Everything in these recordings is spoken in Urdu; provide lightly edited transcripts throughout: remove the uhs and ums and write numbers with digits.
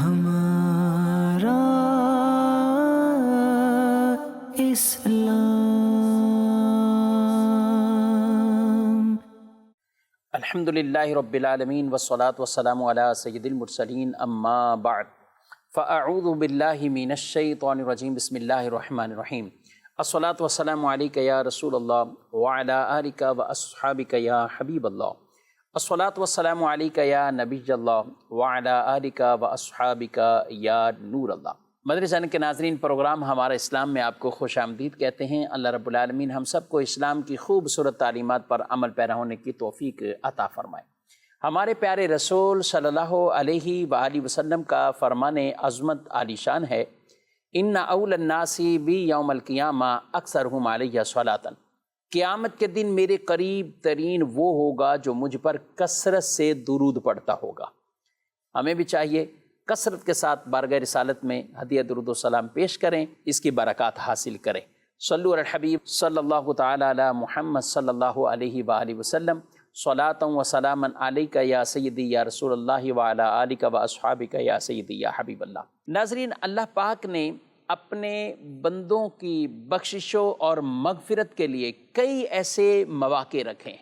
ہمارا اسلام۔ الحمدللہ رب العالمین والصلاة والسلام علی سید المرسلین، اما بعد فاعوذ باللہ من الشیطان الرجیم، بسم اللہ الرحمن الرحیم۔ الصلاة والسلام علیک یا رسول اللہ وعلی آلک واصحابک یا حبیب اللہ۔ الصلاة والسلام علیک یا نبی اللہ وعلی آلک واصحابک یا نور اللہ۔ مدرسہ کے ناظرین، پروگرام ہمارا اسلام میں آپ کو خوش آمدید کہتے ہیں۔ اللہ رب العالمین ہم سب کو اسلام کی خوبصورت تعلیمات پر عمل پیرا ہونے کی توفیق عطا فرمائے۔ ہمارے پیارے رسول صلی اللہ علیہ وآلہ وسلم کا فرمان عظمت عالی شان ہے، ان اول الناس بی یوم القیامہ اکثرہم علیہ صلاۃ۔ قیامت کے دن میرے قریب ترین وہ ہوگا جو مجھ پر کثرت سے درود پڑھتا ہوگا۔ ہمیں بھی چاہیے کثرت کے ساتھ بارگاہ رسالت میں ہدیہ درود و سلام پیش کریں، اس کی برکات حاصل کریں۔ صلو علی الحبیب صلی اللہ تعالی علی محمد صلی اللہ علیہ وآلہ وسلم، صلاۃ و سلاما علیک یا سیدی یا رسول اللہ وعلی آلک و اصحابک یا سیدی یا حبیب اللہ۔ ناظرین، اللہ پاک نے اپنے بندوں کی بخششوں اور مغفرت کے لیے کئی ایسے مواقع رکھے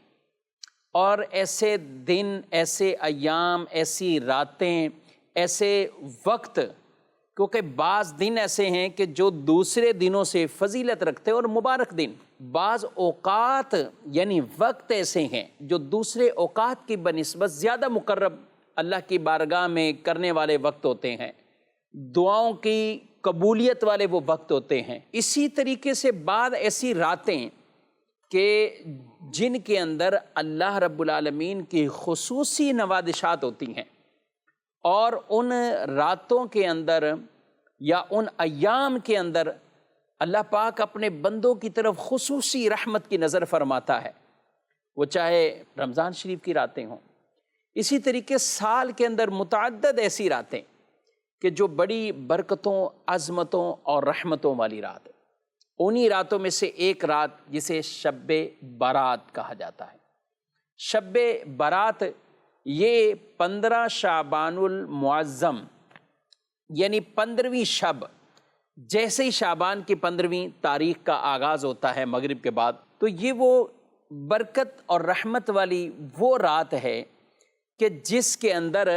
اور ایسے دن، ایسے ایام، ایسی راتیں، ایسے وقت، کیونکہ بعض دن ایسے ہیں کہ جو دوسرے دنوں سے فضیلت رکھتے ہیں اور مبارک دن، بعض اوقات یعنی وقت ایسے ہیں جو دوسرے اوقات کی بنسبت زیادہ مقرب اللہ کی بارگاہ میں کرنے والے وقت ہوتے ہیں، دعاؤں کی قبولیت والے وہ وقت ہوتے ہیں۔ اسی طریقے سے بعض ایسی راتیں کہ جن کے اندر اللہ رب العالمین کی خصوصی نوازشات ہوتی ہیں، اور ان راتوں کے اندر یا ان ایام کے اندر اللہ پاک اپنے بندوں کی طرف خصوصی رحمت کی نظر فرماتا ہے، وہ چاہے رمضان شریف کی راتیں ہوں۔ اسی طریقے سال کے اندر متعدد ایسی راتیں کہ جو بڑی برکتوں، عظمتوں اور رحمتوں والی رات ہے۔ انہی راتوں میں سے ایک رات جسے شب برات کہا جاتا ہے۔ شب برات یہ 15 شعبان المعظم یعنی 15ویں شب، جیسے ہی شعبان کی 15ویں تاریخ کا آغاز ہوتا ہے مغرب کے بعد، تو یہ وہ برکت اور رحمت والی وہ رات ہے کہ جس کے اندر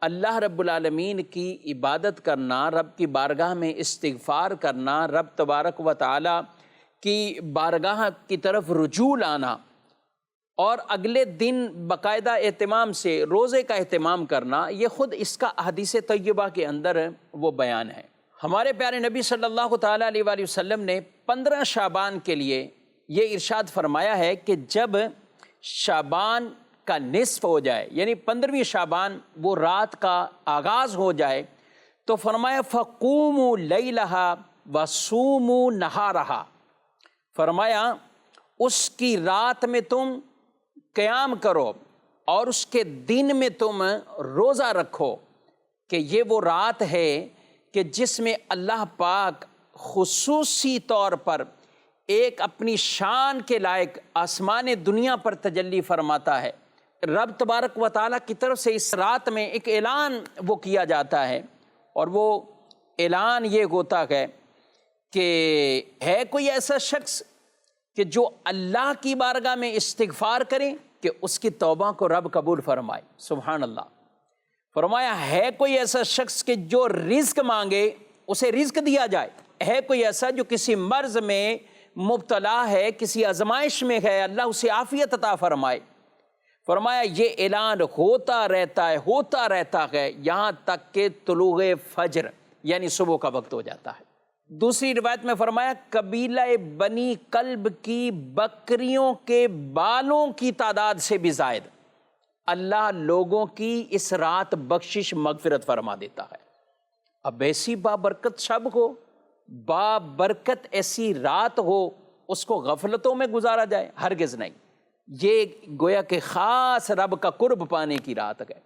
اللہ رب العالمین کی عبادت کرنا، رب کی بارگاہ میں استغفار کرنا، رب تبارک و تعالی کی بارگاہ کی طرف رجوع لانا، اور اگلے دن باقاعدہ اہتمام سے روزے کا اہتمام کرنا، یہ خود اس کا احادیث طیبہ کے اندر وہ بیان ہے۔ ہمارے پیارے نبی صلی اللہ تعالیٰ علیہ وآلہ وسلم نے 15 شعبان کے لیے یہ ارشاد فرمایا ہے کہ جب شعبان کا نصف ہو جائے، یعنی 15ویں شعبان وہ رات کا آغاز ہو جائے، تو فرمایا فَقُومُوا لَيْلَهَا وَصُومُوا نَهَارَهَا، فرمایا اس کی رات میں تم قیام کرو اور اس کے دن میں تم روزہ رکھو، کہ یہ وہ رات ہے کہ جس میں اللہ پاک خصوصی طور پر ایک اپنی شان کے لائق آسمان دنیا پر تجلی فرماتا ہے۔ رب تبارک و تعالیٰ کی طرف سے اس رات میں ایک اعلان وہ کیا جاتا ہے، اور وہ اعلان یہ ہوتا ہے کہ ہے کوئی ایسا شخص کہ جو اللہ کی بارگاہ میں استغفار کرے کہ اس کی توبہ کو رب قبول فرمائے۔ سبحان اللہ۔ فرمایا ہے کوئی ایسا شخص کہ جو رزق مانگے اسے رزق دیا جائے، ہے کوئی ایسا جو کسی مرض میں مبتلا ہے، کسی آزمائش میں ہے، اللہ اسے عافیت عطا فرمائے۔ فرمایا یہ اعلان ہوتا رہتا ہے یہاں تک کہ طلوع فجر یعنی صبح کا وقت ہو جاتا ہے۔ دوسری روایت میں فرمایا قبیلہ بنی کلب کی بکریوں کے بالوں کی تعداد سے بھی زائد اللہ لوگوں کی اس رات بخشش مغفرت فرما دیتا ہے۔ اب ایسی بابرکت شب ہو، بابرکت ایسی رات ہو، اس کو غفلتوں میں گزارا جائے؟ ہرگز نہیں۔ یہ گویا کہ خاص رب کا قرب پانے کی رات ہے۔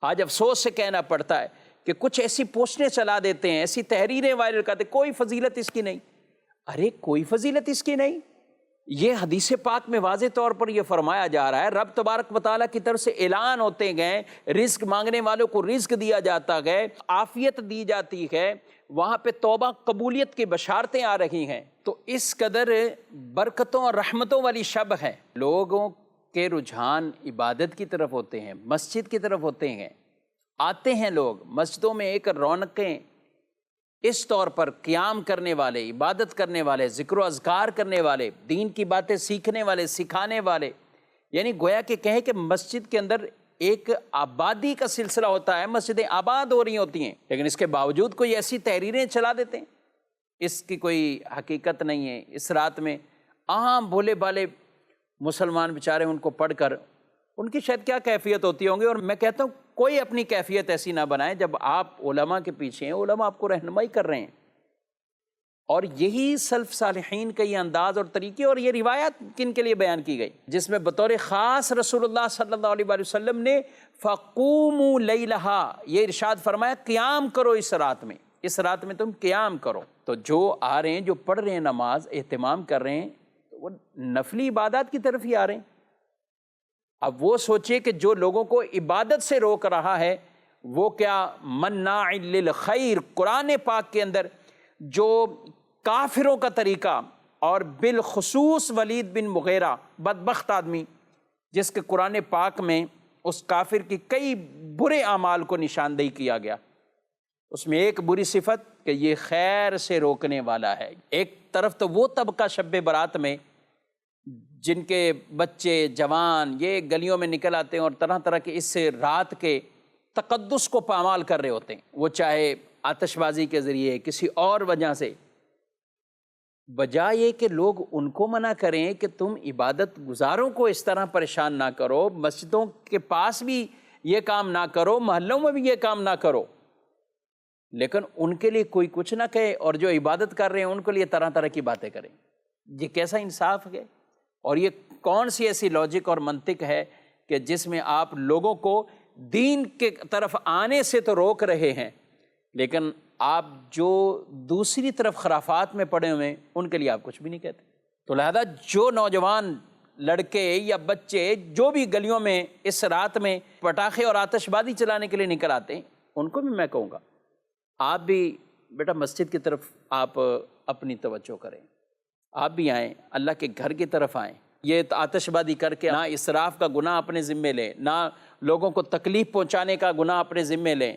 آج افسوس سے کہنا پڑتا ہے کہ کچھ ایسی پوسٹیں چلا دیتے ہیں، ایسی تحریریں وائرل کرتے ہیں، کوئی فضیلت اس کی نہیں۔ ارے کوئی فضیلت اس کی نہیں، یہ حدیث پاک میں واضح طور پر یہ فرمایا جا رہا ہے، رب تبارک و تعالیٰ کی طرف سے اعلان ہوتے گئے، رزق مانگنے والوں کو رزق دیا جاتا ہے، عافیت دی جاتی ہے، وہاں پہ توبہ قبولیت کی بشارتیں آ رہی ہیں۔ تو اس قدر برکتوں اور رحمتوں والی شب ہے، لوگوں کے رجحان عبادت کی طرف ہوتے ہیں، مسجد کی طرف ہوتے ہیں، آتے ہیں لوگ مسجدوں میں، ایک رونقیں اس طور پر قیام کرنے والے، عبادت کرنے والے، ذکر و اذکار کرنے والے، دین کی باتیں سیکھنے والے، سکھانے والے، یعنی گویا کہ کہیں کہ مسجد کے اندر ایک آبادی کا سلسلہ ہوتا ہے، مسجدیں آباد ہو رہی ہوتی ہیں، لیکن اس کے باوجود کوئی ایسی تحریریں چلا دیتے ہیں، اس کی کوئی حقیقت نہیں ہے۔ اس رات میں عام بھولے بھالے مسلمان بیچارے ان کو پڑھ کر ان کی شاید کیا کیفیت ہوتی ہوں گی، اور میں کہتا ہوں کوئی اپنی کیفیت ایسی نہ بنائے جب آپ علماء کے پیچھے ہیں، علماء آپ کو رہنمائی کر رہے ہیں، اور یہی سلف صالحین کا یہ انداز اور طریقے، اور یہ روایت کن کے لیے بیان کی گئی جس میں بطور خاص رسول اللہ صلی اللہ علیہ وآلہ وسلم نے فَقُومُوا لَيْلَهَا یہ ارشاد فرمایا، قیام کرو اس رات میں، اس رات میں تم قیام کرو۔ تو جو آ رہے ہیں، جو پڑھ رہے ہیں نماز، اہتمام کر رہے ہیں، وہ نفلی عبادات کی طرف ہی آ رہے ہیں۔ اب وہ سوچے کہ جو لوگوں کو عبادت سے روک رہا ہے وہ کیا مناع للخیر، قرآن پاک کے اندر جو کافروں کا طریقہ، اور بالخصوص ولید بن مغیرہ بدبخت آدمی جس کے قرآن پاک میں اس کافر کی کئی برے اعمال کو نشاندہی کیا گیا، اس میں ایک بری صفت کہ یہ خیر سے روکنے والا ہے۔ ایک طرف تو وہ طبقہ شب برات میں جن کے بچے جوان یہ گلیوں میں نکل آتے ہیں اور طرح طرح کے اس سے رات کے تقدس کو پامال کر رہے ہوتے ہیں، وہ چاہے آتش بازی کے ذریعے کسی اور وجہ سے، بجائے کہ لوگ ان کو منع کریں کہ تم عبادت گزاروں کو اس طرح پریشان نہ کرو، مسجدوں کے پاس بھی یہ کام نہ کرو، محلوں میں بھی یہ کام نہ کرو، لیکن ان کے لیے کوئی کچھ نہ کہے، اور جو عبادت کر رہے ہیں ان کے لیے طرح طرح کی باتیں کریں۔ یہ کیسا انصاف ہے، اور یہ کون سی ایسی لاجک اور منطق ہے کہ جس میں آپ لوگوں کو دین کے طرف آنے سے تو روک رہے ہیں، لیکن آپ جو دوسری طرف خرافات میں پڑے ہوئے ہیں ان کے لیے آپ کچھ بھی نہیں کہتے۔ تو لہذا جو نوجوان لڑکے یا بچے جو بھی گلیوں میں اس رات میں پٹاخے اور آتش بازی چلانے کے لیے نکل آتے ہیں، ان کو بھی میں کہوں گا آپ بھی بیٹا مسجد کی طرف آپ اپنی توجہ کریں، آپ بھی آئیں، اللہ کے گھر کی طرف آئیں، یہ آتش بازی کر کے نہ اسراف کا گناہ اپنے ذمے لیں، نہ لوگوں کو تکلیف پہنچانے کا گناہ اپنے ذمے لیں۔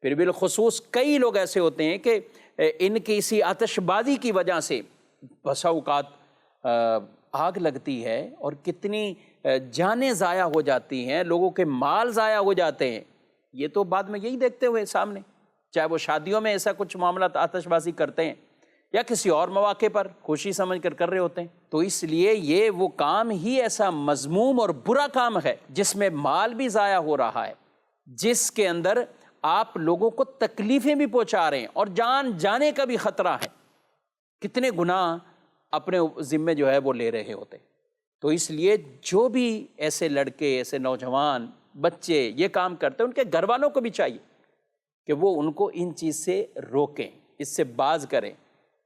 پھر بالخصوص کئی لوگ ایسے ہوتے ہیں کہ ان کی اسی آتش بازی کی وجہ سے بسا اوقات آگ لگتی ہے اور کتنی جانیں ضائع ہو جاتی ہیں، لوگوں کے مال ضائع ہو جاتے ہیں۔ یہ تو بعد میں یہی دیکھتے ہوئے سامنے، چاہے وہ شادیوں میں ایسا کچھ معاملات آتش بازی کرتے ہیں یا کسی اور مواقع پر خوشی سمجھ کر رہے ہوتے ہیں، تو اس لیے یہ وہ کام ہی ایسا مذموم اور برا کام ہے جس میں مال بھی ضائع ہو رہا ہے، جس کے اندر آپ لوگوں کو تکلیفیں بھی پہنچا رہے ہیں اور جان جانے کا بھی خطرہ ہے، کتنے گناہ اپنے ذمے جو ہے وہ لے رہے ہوتے ہیں۔ تو اس لیے جو بھی ایسے لڑکے، ایسے نوجوان بچے یہ کام کرتے ہیں، ان کے گھر والوں کو بھی چاہیے کہ وہ ان کو ان چیز سے روکیں، اس سے باز کریں۔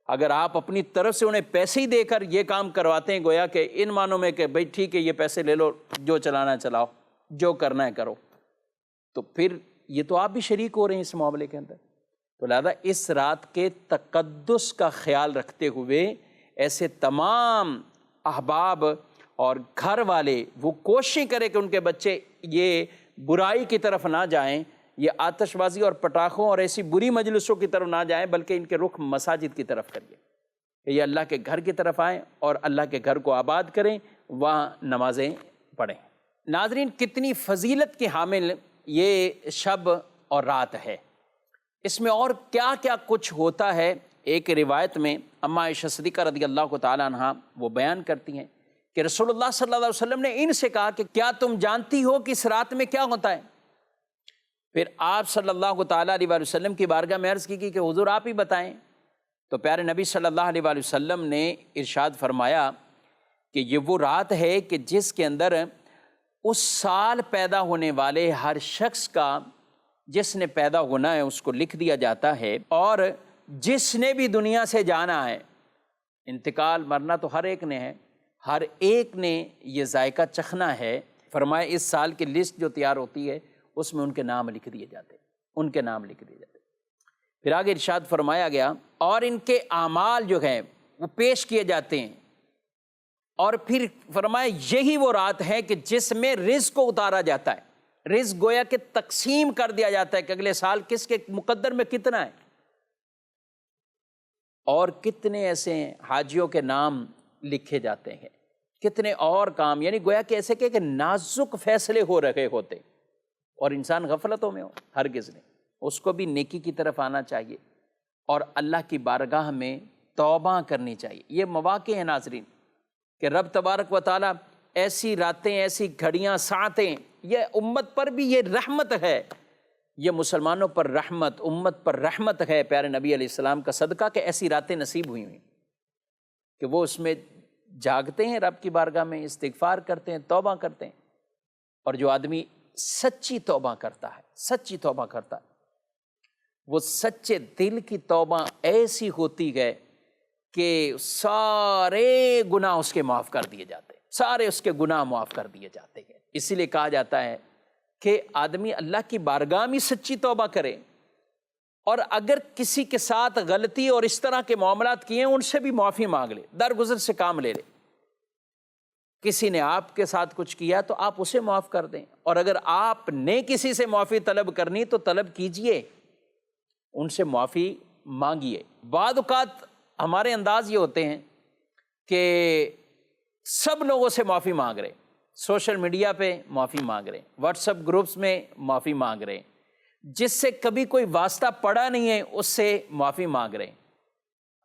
اگر آپ اپنی طرف سے انہیں پیسے ہی دے کر یہ کام کرواتے ہیں، گویا کہ ان معنوں میں کہ بھئی ٹھیک ہے یہ پیسے لے لو، جو چلانا چلاؤ، جو کرنا ہے کرو، تو پھر یہ تو آپ بھی شریک ہو رہے ہیں اس معاملے کے اندر۔ تو لہذا اس رات کے تقدس کا خیال رکھتے ہوئے ایسے تمام احباب اور گھر والے وہ کوشش کریں کہ ان کے بچے یہ برائی کی طرف نہ جائیں، یہ آتش بازی اور پٹاخوں اور ایسی بری مجلسوں کی طرف نہ جائیں، بلکہ ان کے رخ مساجد کی طرف کریے کہ یہ اللہ کے گھر کی طرف آئیں اور اللہ کے گھر کو آباد کریں، وہاں نمازیں پڑھیں۔ ناظرین، کتنی فضیلت کی حامل یہ شب اور رات ہے، اس میں اور کیا کیا کچھ ہوتا ہے۔ ایک روایت میں اماں عائشہ صدیقہ رضی اللہ تعالیٰ عنہ وہ بیان کرتی ہیں کہ رسول اللہ صلی اللہ علیہ وسلم نے ان سے کہا کہ کیا تم جانتی ہو کہ اس رات میں کیا ہوتا ہے؟ پھر آپ صلی اللہ تعالیٰ علیہ وسلم کی بارگاہ میں عرض کی کہ حضور آپ ہی بتائیں۔ تو پیارے نبی صلی اللہ علیہ وسلم نے ارشاد فرمایا کہ یہ وہ رات ہے کہ جس کے اندر اس سال پیدا ہونے والے ہر شخص کا جس نے پیدا ہونا ہے اس کو لکھ دیا جاتا ہے، اور جس نے بھی دنیا سے جانا ہے انتقال مرنا تو ہر ایک نے ہے، ہر ایک نے یہ ذائقہ چکھنا ہے۔ فرمایا اس سال کی لسٹ جو تیار ہوتی ہے اس میں ان کے نام لکھ دیے جاتے ہیں، ان کے نام لکھ دیے جاتے ہیں۔ پھر آگے ارشاد فرمایا گیا اور ان کے اعمال جو ہیں وہ پیش کیے جاتے ہیں، اور پھر فرمایا یہی وہ رات ہے کہ جس میں رزق کو اتارا جاتا ہے، رزق گویا کہ تقسیم کر دیا جاتا ہے کہ اگلے سال کس کے مقدر میں کتنا ہے۔ اور کتنے ایسے حاجیوں کے نام لکھے جاتے ہیں، کتنے اور کام، یعنی گویا کہ ایسے کہ نازک فیصلے ہو رہے ہوتے، اور انسان غفلتوں میں ہو، ہرگز نہیں، اس کو بھی نیکی کی طرف آنا چاہیے اور اللہ کی بارگاہ میں توبہ کرنی چاہیے۔ یہ مواقع ہیں ناظرین کہ رب تبارک و تعالیٰ ایسی راتیں، ایسی گھڑیاں، ساعتیں، یہ امت پر بھی یہ رحمت ہے، یہ مسلمانوں پر رحمت، امت پر رحمت ہے پیارے نبی علیہ السلام کا صدقہ کہ ایسی راتیں نصیب ہوئی ہوئی کہ وہ اس میں جاگتے ہیں، رب کی بارگاہ میں استغفار کرتے ہیں، توبہ کرتے ہیں۔ اور جو آدمی سچی توبہ کرتا ہے، سچی توبہ کرتا ہے، وہ سچے دل کی توبہ ایسی ہوتی ہے کہ سارے گناہ اس کے معاف کر دیے جاتے ہیں، سارے اس کے گناہ معاف کر دیے جاتے ہیں۔ اسی لیے کہا جاتا ہے کہ آدمی اللہ کی بارگاہ میں سچی توبہ کرے، اور اگر کسی کے ساتھ غلطی اور اس طرح کے معاملات کیے ہیں ان سے بھی معافی مانگ لے، درگزر سے کام لے لے۔ کسی نے آپ کے ساتھ کچھ کیا تو آپ اسے معاف کر دیں، اور اگر آپ نے کسی سے معافی طلب کرنی تو طلب کیجئے، ان سے معافی مانگیے۔ بعض اوقات ہمارے انداز یہ ہوتے ہیں کہ سب لوگوں سے معافی مانگ رہے، سوشل میڈیا پہ معافی مانگ رہے، واٹس ایپ گروپس میں معافی مانگ رہے، جس سے کبھی کوئی واسطہ پڑا نہیں ہے اس سے معافی مانگ رہے۔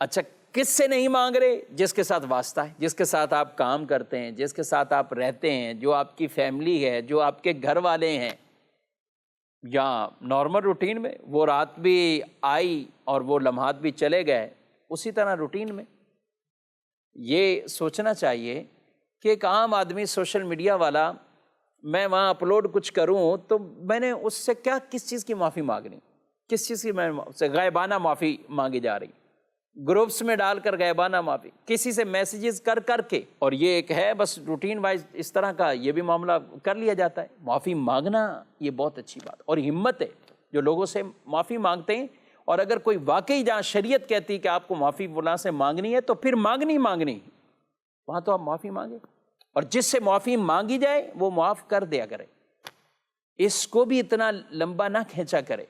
اچھا کس سے نہیں مانگ رہے؟ جس کے ساتھ واسطہ ہے، جس کے ساتھ آپ کام کرتے ہیں، جس کے ساتھ آپ رہتے ہیں، جو آپ کی فیملی ہے، جو آپ کے گھر والے ہیں، یا نارمل روٹین میں وہ رات بھی آئی اور وہ لمحات بھی چلے گئے، اسی طرح روٹین میں یہ سوچنا چاہیے کہ ایک عام آدمی سوشل میڈیا والا، میں وہاں اپلوڈ کچھ کروں تو میں نے اس سے کیا، کس چیز کی معافی مانگنی، کس چیز کی میں سے غائبانہ معافی مانگی جا رہی، گروپس میں ڈال کر غائبانہ معافی، کسی سے میسیجز کر کر کے، اور یہ ایک ہے بس روٹین وائز اس طرح کا یہ بھی معاملہ کر لیا جاتا ہے۔ معافی مانگنا یہ بہت اچھی بات اور ہمت ہے جو لوگوں سے معافی مانگتے ہیں، اور اگر کوئی واقعی جہاں شریعت کہتی کہ آپ کو معافی فلاں سے مانگنی ہے تو پھر مانگنی وہاں تو آپ معافی مانگیں، اور جس سے معافی مانگی جائے وہ معاف کر دیا کرے، اس کو بھی اتنا لمبا نہ کھینچا کرے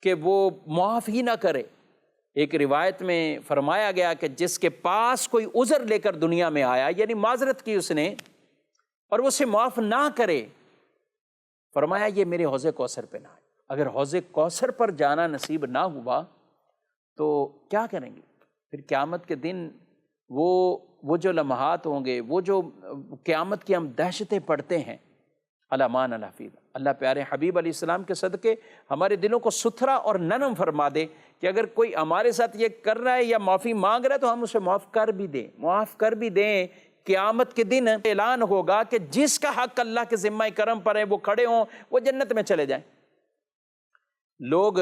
کہ وہ معاف ہی نہ کرے۔ ایک روایت میں فرمایا گیا کہ جس کے پاس کوئی عذر لے کر دنیا میں آیا، یعنی معذرت کی اس نے، اور وہ اسے معاف نہ کرے، فرمایا یہ میرے حوض کوثر پہ نہ آئے۔ اگر حوض کوثر پر جانا نصیب نہ ہوا تو کیا کریں گے؟ پھر قیامت کے دن وہ جو لمحات ہوں گے، وہ جو قیامت کی ہم دہشتیں پڑھتے ہیں، الامان الحفیظ، اللہ پیارے حبیب علیہ السلام کے صدقے ہمارے دلوں کو ستھرا اور نرم فرما دے کہ اگر کوئی ہمارے ساتھ یہ کر رہا ہے یا معافی مانگ رہا ہے تو ہم اسے معاف کر بھی دیں۔ قیامت کے دن اعلان ہوگا کہ جس کا حق اللہ کے ذمہ کرم پر ہے وہ کھڑے ہوں، وہ جنت میں چلے جائیں۔ لوگ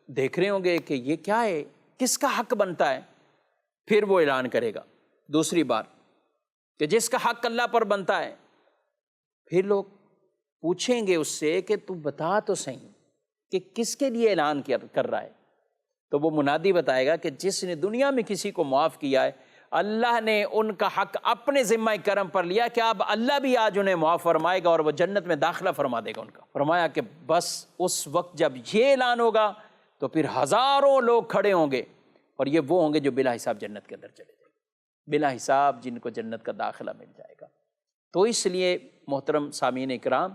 دیکھ رہے ہوں گے کہ یہ کیا ہے، کس کا حق بنتا ہے، پھر وہ اعلان کرے گا دوسری بار کہ جس کا حق اللہ پر بنتا ہے۔ پھر لوگ پوچھیں گے اس سے کہ تو بتا تو صحیح کہ کس کے لیے اعلان کر رہا ہے، تو وہ منادی بتائے گا کہ جس نے دنیا میں کسی کو معاف کیا ہے، اللہ نے ان کا حق اپنے ذمہ کرم پر لیا کہ اب اللہ بھی آج انہیں معاف فرمائے گا اور وہ جنت میں داخلہ فرما دے گا ان کا۔ فرمایا کہ بس اس وقت جب یہ اعلان ہوگا تو پھر ہزاروں لوگ کھڑے ہوں گے، اور یہ وہ ہوں گے جو بلا حساب جنت کے اندر چلے جائیں گے، بلا حساب جن کو جنت کا داخلہ مل جائے گا۔ تو اس لیے محترم سامعین اکرام،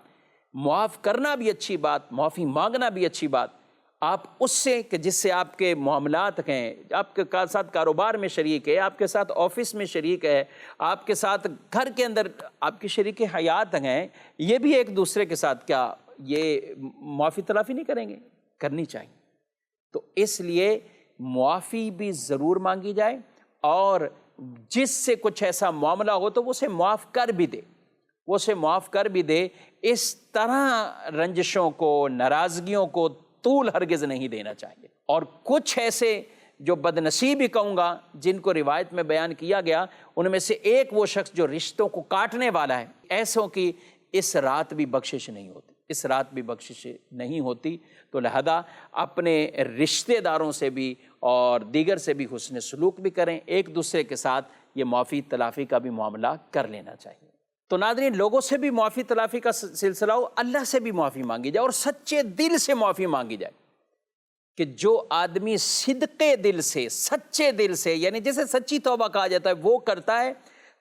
معاف کرنا بھی اچھی بات، معافی مانگنا بھی اچھی بات۔ آپ اس سے کہ جس سے آپ کے معاملات ہیں، آپ کے ساتھ کاروبار میں شریک ہے، آپ کے ساتھ آفس میں شریک ہے، آپ کے ساتھ گھر کے اندر آپ کے شریک حیات ہیں، یہ بھی ایک دوسرے کے ساتھ کیا یہ معافی تلافی نہیں کریں گے؟ کرنی چاہیے۔ تو اس لیے معافی بھی ضرور مانگی جائے، اور جس سے کچھ ایسا معاملہ ہو تو وہ اسے معاف کر بھی دے، اس طرح رنجشوں کو، ناراضگیوں کو طول ہرگز نہیں دینا چاہیے۔ اور کچھ ایسے جو بدنصیب ہی کہوں گا جن کو روایت میں بیان کیا گیا، ان میں سے ایک وہ شخص جو رشتوں کو کاٹنے والا ہے، ایسوں کی اس رات بھی بخشش نہیں ہوتی، اس رات بھی بخشش نہیں ہوتی۔ تو لہذا اپنے رشتہ داروں سے بھی اور دیگر سے بھی حسن سلوک بھی کریں، ایک دوسرے کے ساتھ یہ معافی تلافی کا بھی معاملہ کر لینا چاہیے۔ تو ناظرین، لوگوں سے بھی معافی تلافی کا سلسلہ ہو، اللہ سے بھی معافی مانگی جائے اور سچے دل سے معافی مانگی جائے، کہ جو آدمی صدقے دل سے، سچے دل سے، یعنی جسے سچی توبہ کہا جاتا ہے، وہ کرتا ہے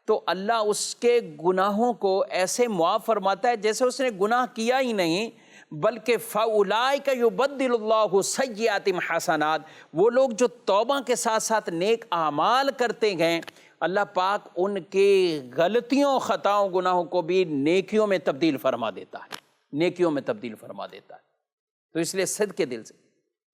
تو اللہ اس کے گناہوں کو ایسے معاف فرماتا ہے جیسے اس نے گناہ کیا ہی نہیں، بلکہ فَأُولَئِكَ يُبَدِّلُ اللَّهُ سَيِّئَاتِهِمْ حَسَنَاتٍ، وہ لوگ جو توبہ کے ساتھ ساتھ نیک اعمال کرتے ہیں، اللہ پاک ان کے غلطیوں، خطاؤں، گناہوں کو بھی نیکیوں میں تبدیل فرما دیتا ہے، نیکیوں میں تبدیل فرما دیتا ہے۔ تو اس لیے صدق کے دل سے،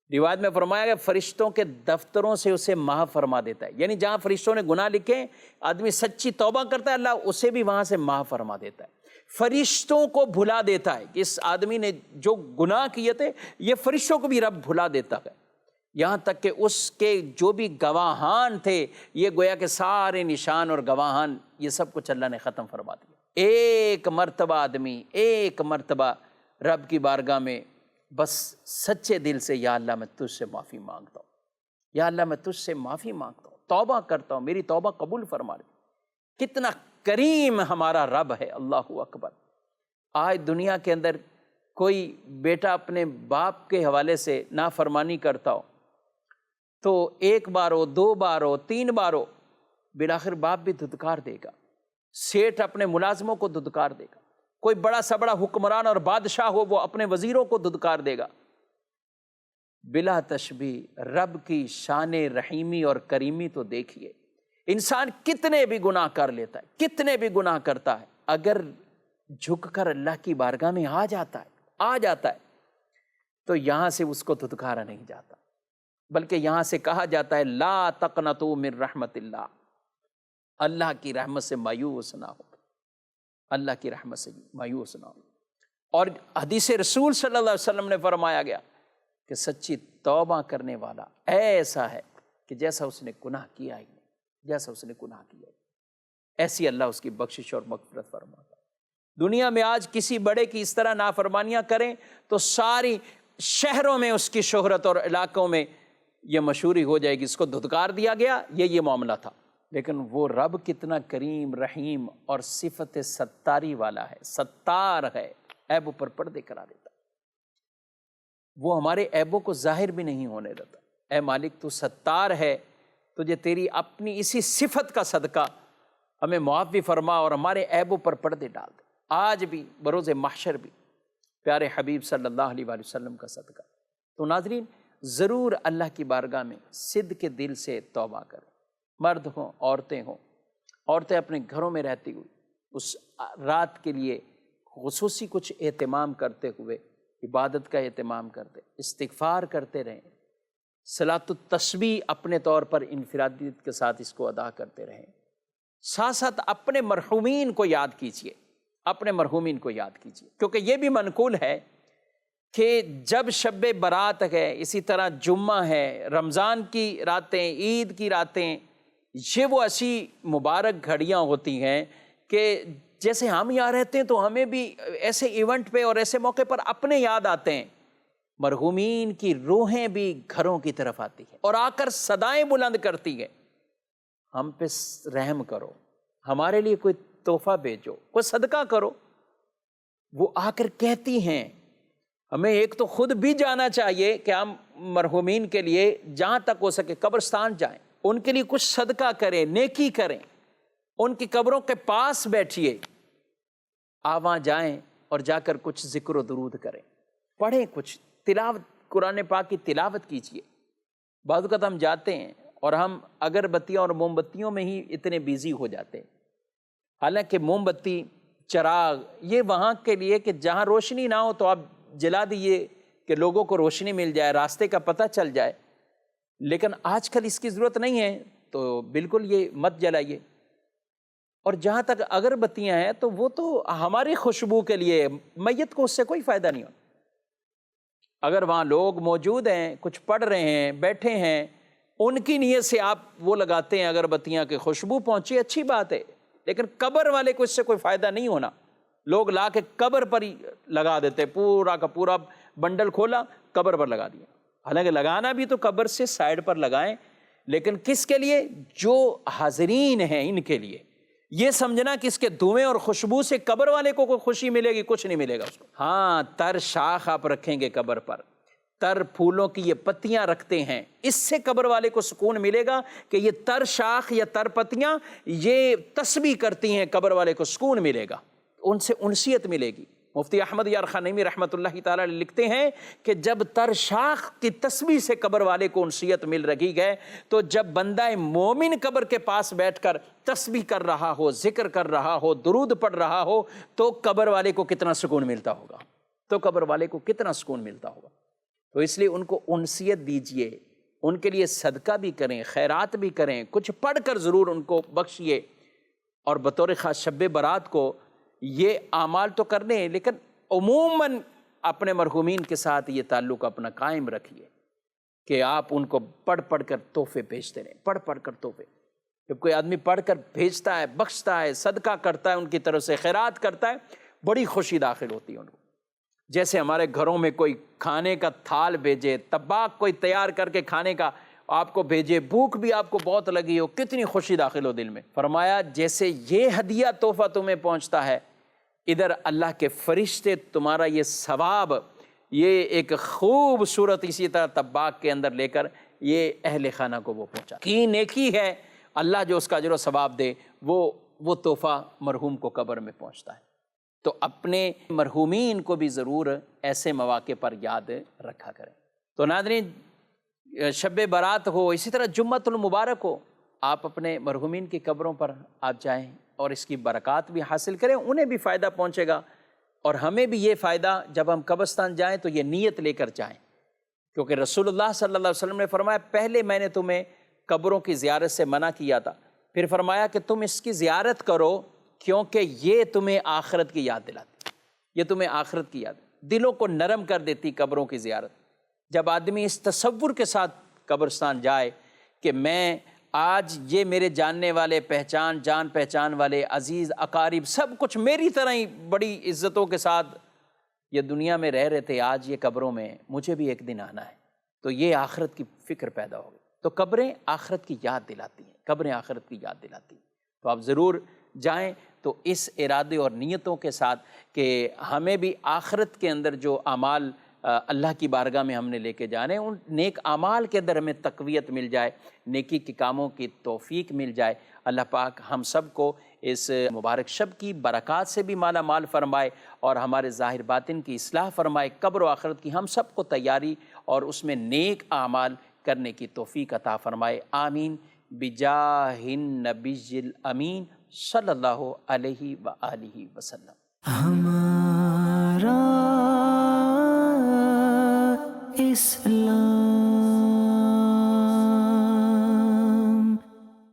روایت میں فرمایا گیا فرشتوں کے دفتروں سے اسے معاف فرما دیتا ہے، یعنی جہاں فرشتوں نے گناہ لکھے، آدمی سچی توبہ کرتا ہے، اللہ اسے بھی وہاں سے معاف فرما دیتا ہے۔ فرشتوں کو بھلا دیتا ہے کہ اس آدمی نے جو گناہ کیے تھے، یہ فرشتوں کو بھی رب بھلا دیتا ہے، یہاں تک کہ اس کے جو بھی گواہان تھے، یہ گویا کہ سارے نشان اور گواہان، یہ سب کچھ اللہ نے ختم فرما دیا۔ ایک مرتبہ آدمی، ایک مرتبہ رب کی بارگاہ میں بس سچے دل سے، یا اللہ میں تجھ سے معافی مانگتا ہوں، یا اللہ میں تجھ سے معافی مانگتا ہوں، توبہ کرتا ہوں، میری توبہ قبول فرما لے۔ کتنا کریم ہمارا رب ہے، اللہ اکبر۔ آج دنیا کے اندر کوئی بیٹا اپنے باپ کے حوالے سے نافرمانی کرتا ہو تو ایک بار ہو، دو بار ہو، تین بار ہو، بالآخر باپ بھی دھتکار دے گا، سیٹھ اپنے ملازموں کو دھتکار دے گا، کوئی بڑا سا بڑا حکمران اور بادشاہ ہو، وہ اپنے وزیروں کو دھتکار دے گا۔ بلا تشبیہ رب کی شان رحیمی اور کریمی تو دیکھیے، انسان کتنے بھی گناہ کر لیتا ہے، کتنے بھی گناہ کرتا ہے، اگر جھک کر اللہ کی بارگاہ میں آ جاتا ہے تو یہاں سے اس کو دھتکارا نہیں جاتا، بلکہ یہاں سے کہا جاتا ہے لا تقنطوا من رحمت اللہ، اللہ کی رحمت سے مایوس نہ ہو، اللہ کی رحمت سے مایوس نہ ہو۔ اور حدیث رسول صلی اللہ علیہ وسلم نے فرمایا گیا کہ سچی توبہ کرنے والا ایسا ہے کہ جیسا اس نے گناہ کیا ہی نہیں، جیسا اس نے گناہ کیا ہی، ایسی اللہ اس کی بخشش اور مغفرت فرماتا ہے۔ دنیا میں آج کسی بڑے کی اس طرح نافرمانیاں کریں تو ساری شہروں میں اس کی شہرت اور علاقوں میں یہ مشہوری ہو جائے گی، اس کو دھتکار دیا گیا، یہ معاملہ تھا۔ لیکن وہ رب کتنا کریم، رحیم اور صفت ستاری والا ہے، ستار ہے، عیبوں پر پردے کرا دیتا، وہ ہمارے عیبوں کو ظاہر بھی نہیں ہونے دیتا۔ اے مالک تو ستار ہے، تجھے تیری اپنی اسی صفت کا صدقہ ہمیں معاف بھی فرما اور ہمارے عیبوں پر پردے ڈال دے، آج بھی بروز محشر بھی، پیارے حبیب صلی اللہ علیہ وآلہ وسلم کا صدقہ۔ تو ناظرین، ضرور اللہ کی بارگاہ میں صدق کے دل سے توبہ کریں، مرد ہوں، عورتیں ہوں، عورتیں اپنے گھروں میں رہتی ہوئی اس رات کے لیے خصوصی کچھ اہتمام کرتے ہوئے عبادت کا اہتمام کرتے، استغفار کرتے رہیں، صلاۃ التسبیح اپنے طور پر انفرادیت کے ساتھ اس کو ادا کرتے رہیں، ساتھ ساتھ اپنے مرحومین کو یاد کیجیے، اپنے مرحومین کو یاد کیجیے، کیونکہ یہ بھی منقول ہے کہ جب شب برات ہے، اسی طرح جمعہ ہے، رمضان کی راتیں، عید کی راتیں، یہ وہ ایسی مبارک گھڑیاں ہوتی ہیں کہ جیسے ہم یہاں رہتے ہیں تو ہمیں بھی ایسے ایونٹ پہ اور ایسے موقع پر اپنے یاد آتے ہیں، مرحومین کی روحیں بھی گھروں کی طرف آتی ہیں اور آ کر صدائیں بلند کرتی ہیں، ہم پہ رحم کرو، ہمارے لیے کوئی تحفہ بھیجو، کوئی صدقہ کرو۔ وہ آ کر کہتی ہیں، ہمیں ایک تو خود بھی جانا چاہیے کہ ہم مرحومین کے لیے جہاں تک ہو سکے قبرستان جائیں، ان کے لیے کچھ صدقہ کریں، نیکی کریں، ان کی قبروں کے پاس بیٹھیے، وہاں جائیں اور جا کر کچھ ذکر و درود کریں، پڑھیں، کچھ تلاوت، قرآن پاک کی تلاوت کیجیے۔ بعض اوقات ہم جاتے ہیں اور ہم اگربتیوں اور موم بتیوں میں ہی اتنے بیزی ہو جاتے ہیں، حالانکہ موم بتی، چراغ، یہ وہاں کے لیے کہ جہاں روشنی نہ ہو تو آپ جلا دیے کہ لوگوں کو روشنی مل جائے، راستے کا پتہ چل جائے، لیکن آج کل اس کی ضرورت نہیں ہے تو بالکل یہ مت جلائیے۔ اور جہاں تک اگربتیاں ہیں تو وہ تو ہماری خوشبو کے لیے، میت کو اس سے کوئی فائدہ نہیں ہوتا۔ اگر وہاں لوگ موجود ہیں، کچھ پڑھ رہے ہیں، بیٹھے ہیں، ان کی نیت سے آپ وہ لگاتے ہیں اگربتیاں کہ خوشبو پہنچی، اچھی بات ہے، لیکن قبر والے کو اس سے کوئی فائدہ نہیں ہونا۔ لوگ لا کے قبر پر ہی لگا دیتے، پورا کا پورا بنڈل کھولا قبر پر لگا دیا۔ حالانکہ لگانا بھی تو قبر سے سائڈ پر لگائیں، لیکن کس کے لیے؟ جو حاضرین ہیں ان کے لیے۔ یہ سمجھنا کہ اس کے دھوئیں اور خوشبو سے قبر والے کو کوئی خوشی ملے گی، کچھ نہیں ملے گا اس کو۔ ہاں، تر شاخ آپ رکھیں گے قبر پر، تر پھولوں کی یہ پتیاں رکھتے ہیں، اس سے قبر والے کو سکون ملے گا کہ یہ تر شاخ یا تر پتیاں یہ تسبیح کرتی ہیں، قبر والے کو سکون ملے گا، ان سے انسیت ملے گی۔ مفتی احمد یار خانیمی رحمۃ اللہ تعالی علیہ لکھتے ہیں کہ جب تر شاخ کی تسبیح سے قبر والے کو انسیت مل رہی ہے، تو جب بندہ مومن قبر کے پاس بیٹھ کر تسبیح کر رہا ہو، ذکر کر رہا ہو، درود پڑھ رہا ہو، تو قبر والے کو کتنا سکون ملتا ہوگا، تو قبر والے کو کتنا سکون ملتا ہوگا۔ تو اس لیے ان کو انسیت دیجئے، ان کے لیے صدقہ بھی کریں، خیرات بھی کریں، کچھ پڑھ کر ضرور ان کو بخشیے، اور بطور خاص شب برات کو یہ اعمال تو کرنے ہیں، لیکن عموماً اپنے مرحومین کے ساتھ یہ تعلق اپنا قائم رکھیے کہ آپ ان کو پڑھ پڑھ کر تحفے بھیجتے رہیں، پڑھ پڑھ کر تحفے۔ جب کوئی آدمی پڑھ کر بھیجتا ہے، بخشتا ہے، صدقہ کرتا ہے، ان کی طرف سے خیرات کرتا ہے، بڑی خوشی داخل ہوتی ہے ان کو۔ جیسے ہمارے گھروں میں کوئی کھانے کا تھال بھیجے، طباخ کوئی تیار کر کے کھانے کا آپ کو بھیجے، بھوک بھی آپ کو بہت لگی ہو، کتنی خوشی داخل ہو دل میں۔ فرمایا جیسے یہ ہدیہ تحفہ تمہیں پہنچتا ہے، ادھر اللہ کے فرشتے تمہارا یہ ثواب، یہ ایک خوبصورت اسی طرح طباخ کے اندر لے کر یہ اہل خانہ کو وہ پہنچا کی نیکی ہے، اللہ جو اس کا اجر و ثواب دے، وہ تحفہ مرحوم کو قبر میں پہنچتا ہے۔ تو اپنے مرحومین کو بھی ضرور ایسے مواقع پر یاد رکھا کریں۔ تو ناظرین، شب برات ہو، اسی طرح جمعۃ المبارک ہو، آپ اپنے مرحومین کی قبروں پر آپ جائیں اور اس کی برکات بھی حاصل کریں، انہیں بھی فائدہ پہنچے گا، اور ہمیں بھی یہ فائدہ، جب ہم قبرستان جائیں تو یہ نیت لے کر جائیں، کیونکہ رسول اللہ صلی اللہ علیہ وسلم نے فرمایا پہلے میں نے تمہیں قبروں کی زیارت سے منع کیا تھا، پھر فرمایا کہ تم اس کی زیارت کرو کیونکہ یہ تمہیں آخرت کی یاد دلاتی، یہ تمہیں آخرت کی یاد، دلوں کو نرم کر دیتی قبروں کی زیارت۔ جب آدمی اس تصور کے ساتھ قبرستان جائے کہ میں آج یہ میرے جاننے والے، جان پہچان والے، عزیز اقارب، سب کچھ میری طرح ہی بڑی عزتوں کے ساتھ یہ دنیا میں رہ رہے تھے، آج یہ قبروں میں، مجھے بھی ایک دن آنا ہے، تو یہ آخرت کی فکر پیدا ہوگی۔ تو قبریں آخرت کی یاد دلاتی ہیں، قبریں آخرت کی یاد دلاتی ہیں۔ تو آپ ضرور جائیں، تو اس ارادے اور نیتوں کے ساتھ کہ ہمیں بھی آخرت کے اندر جو اعمال اللہ کی بارگاہ میں ہم نے لے کے جانے، ان نیک اعمال کے اندر ہمیں تقویت مل جائے، نیکی کے کاموں کی توفیق مل جائے۔ اللہ پاک ہم سب کو اس مبارک شب کی برکات سے بھی مالا مال فرمائے، اور ہمارے ظاہر باطن کی اصلاح فرمائے، قبر و آخرت کی ہم سب کو تیاری اور اس میں نیک اعمال کرنے کی توفیق عطا فرمائے۔ آمین بجاہ النبی الامین صلی اللہ علیہ وآلہ وسلم۔ ہمارا اسلام